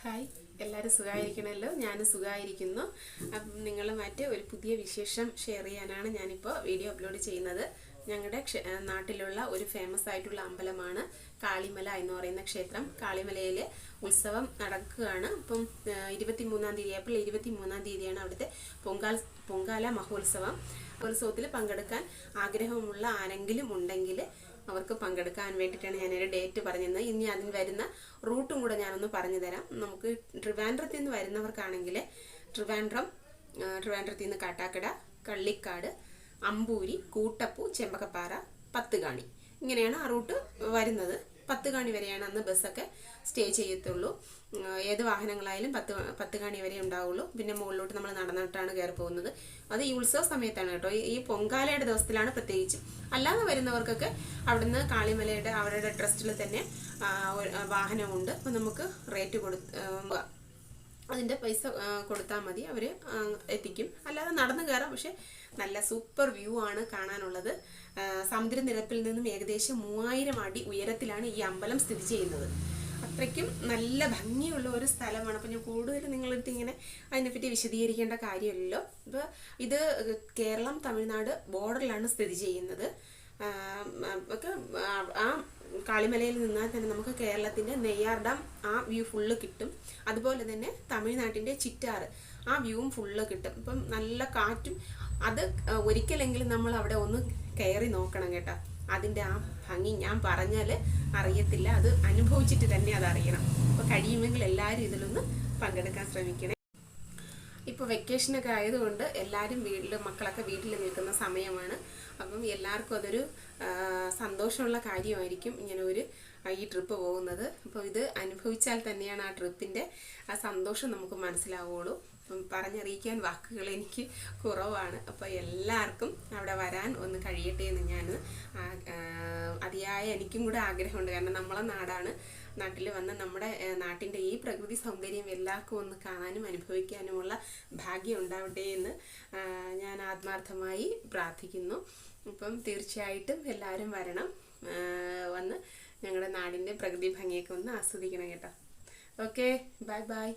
Hi, എല്ലാവരും സുഖമായിരിക്കണമല്ലോ. ഞാൻ സുഖമായിരിക്കുന്നു. അപ്പം നിങ്ങളുമായിട്ട് ഒരു പുതിയ വിശേഷം ഷെയർ ചെയ്യാനാണ് ഞാനിപ്പോൾ വീഡിയോ അപ്ലോഡ് ചെയ്യുന്നത്. ഞങ്ങളുടെ നാട്ടിലുള്ള ഒരു ഫേമസ് ആയിട്ടുള്ള അമ്പലമാണ് കാളിമല എന്ന് പറയുന്ന ക്ഷേത്രം. കാളിമലയിൽ ഉത്സവം നടക്കുകയാണ്. അപ്പം 23-ാം തീയതി, ഏപ്രിൽ 23-ാം തീയതിയാണ് അവിടുത്തെ പൊങ്കാല മഹോത്സവം. ഉത്സവത്തിൽ പങ്കെടുക്കാൻ ആഗ്രഹമുള്ള ആരെങ്കിലും ഉണ്ടെങ്കിൽ അവർക്ക് പങ്കെടുക്കാൻ വേണ്ടിയിട്ടാണ് ഞാനൊരു ഡേറ്റ് പറഞ്ഞത്. ഇനി അതിന് വരുന്ന റൂട്ടും കൂടെ ഞാനൊന്ന് പറഞ്ഞു തരാം. നമുക്ക് ട്രിവാൻഡ്രത്തിൽ നിന്ന് വരുന്നവർക്കാണെങ്കിൽ ട്രിവാൻഡ്രത്തിൽ നിന്ന് കാട്ടാക്കട, കള്ളിക്കാട്, അമ്പൂരി, കൂട്ടപ്പു, ചെമ്പകപ്പാറ, പത്തുകാണി, ഇങ്ങനെയാണ് ആ റൂട്ട് വരുന്നത്. പത്തുകാണി വരെയാണ് അന്ന് ബസ്സൊക്കെ സ്റ്റേ ചെയ്യത്തുള്ളൂ. ഏത് വാഹനങ്ങളായാലും പത്തുകാണി വരെ ഉണ്ടാവുള്ളൂ. പിന്നെ മുകളിലോട്ട് നമ്മൾ നടന്നിട്ടാണ് കയറി പോകുന്നത്. അത് ഈ ഉത്സവ സമയത്താണ് കേട്ടോ. ഈ പൊങ്കാലയുടെ ദിവസത്തിലാണ് പ്രത്യേകിച്ച്. അല്ലാതെ വരുന്നവർക്കൊക്കെ അവിടുന്ന് കാളിമലയുടെ അവരുടെ ട്രസ്റ്റിൽ തന്നെ വാഹനമുണ്ട്. അപ്പം നമുക്ക് റേറ്റ് അതിൻ്റെ പൈസ കൊടുത്താൽ മതി, അവർ എത്തിക്കും. അല്ലാതെ നടന്നു കയറാം. പക്ഷെ നല്ല സൂപ്പർ വ്യൂ ആണ് കാണാനുള്ളത്. സമുദ്രനിരപ്പിൽ നിന്നും ഏകദേശം 3000 അടി ഉയരത്തിലാണ് ഈ അമ്പലം സ്ഥിതി ചെയ്യുന്നത്. അത്രയ്ക്കും നല്ല ഭംഗിയുള്ള ഒരു സ്ഥലമാണ്. അപ്പം ഞാൻ കൂടുതൽ നിങ്ങളടുത്ത് ഇങ്ങനെ അതിനെപ്പറ്റി വിശദീകരിക്കേണ്ട കാര്യമില്ലല്ലോ. ഇപ്പോൾ ഇത് കേരളം തമിഴ്നാട് ബോർഡറിലാണ് സ്ഥിതി ചെയ്യുന്നത്. ഒക്കെ ആ കാളിമലയിൽ നിന്നാൽ തന്നെ നമുക്ക് കേരളത്തിൻ്റെ നെയ്യാർ ഡാം ആ വ്യൂ ഫുള്ള് കിട്ടും. അതുപോലെ തന്നെ തമിഴ്നാട്ടിൻ്റെ ചിറ്റാറ് ആ വ്യൂവും ഫുള്ള് കിട്ടും. ഇപ്പം നല്ല കാറ്റും. അത് ഒരിക്കലെങ്കിലും നമ്മൾ അവിടെ ഒന്ന് കയറി നോക്കണം കേട്ടോ. അതിൻ്റെ ആ ഭംഗി ഞാൻ പറഞ്ഞാൽ അറിയത്തില്ല, അത് അനുഭവിച്ചിട്ട് തന്നെ അതറിയണം. അപ്പോൾ കഴിയുമെങ്കിൽ എല്ലാവരും ഇതിലൊന്ന് പങ്കെടുക്കാൻ ശ്രമിക്കണേ. ഇപ്പോൾ വെക്കേഷനൊക്കെ ആയതുകൊണ്ട് എല്ലാവരും മക്കളൊക്കെ വീട്ടിൽ നിൽക്കുന്ന സമയമാണ്. അപ്പം എല്ലാവർക്കും അതൊരു സന്തോഷമുള്ള കാര്യമായിരിക്കും ഇങ്ങനെ ഈ ട്രിപ്പ് പോകുന്നത്. അപ്പോൾ ഇത് അനുഭവിച്ചാൽ തന്നെയാണ് ആ ട്രിപ്പിൻ്റെ ആ സന്തോഷം നമുക്ക് മനസ്സിലാവുള്ളൂ. അപ്പം പറഞ്ഞറിയിക്കാൻ വാക്കുകൾ എനിക്ക് കുറവാണ്. അപ്പോൾ എല്ലാവർക്കും അവിടെ വരാൻ ഒന്ന് കഴിയട്ടെ എന്ന് ഞാൻ അതിയായ എനിക്കും കൂടെ ആഗ്രഹമുണ്ട്. കാരണം നമ്മളെ നാടാണ്. നാട്ടിൽ വന്ന് നമ്മുടെ നാട്ടിൻ്റെ ഈ പ്രകൃതി സൗന്ദര്യം എല്ലാവർക്കും ഒന്ന് കാണാനും അനുഭവിക്കാനുമുള്ള ഭാഗ്യം ഉണ്ടാവട്ടെ എന്ന് ഞാൻ ആത്മാർത്ഥമായി പ്രാർത്ഥിക്കുന്നു. അപ്പം തീർച്ചയായിട്ടും എല്ലാവരും വരണം, വന്ന് ഞങ്ങളുടെ നാടിൻ്റെ പ്രകൃതി ഭംഗിയൊക്കെ ഒന്ന് ആസ്വദിക്കണം കേട്ടോ. Okay, bye bye.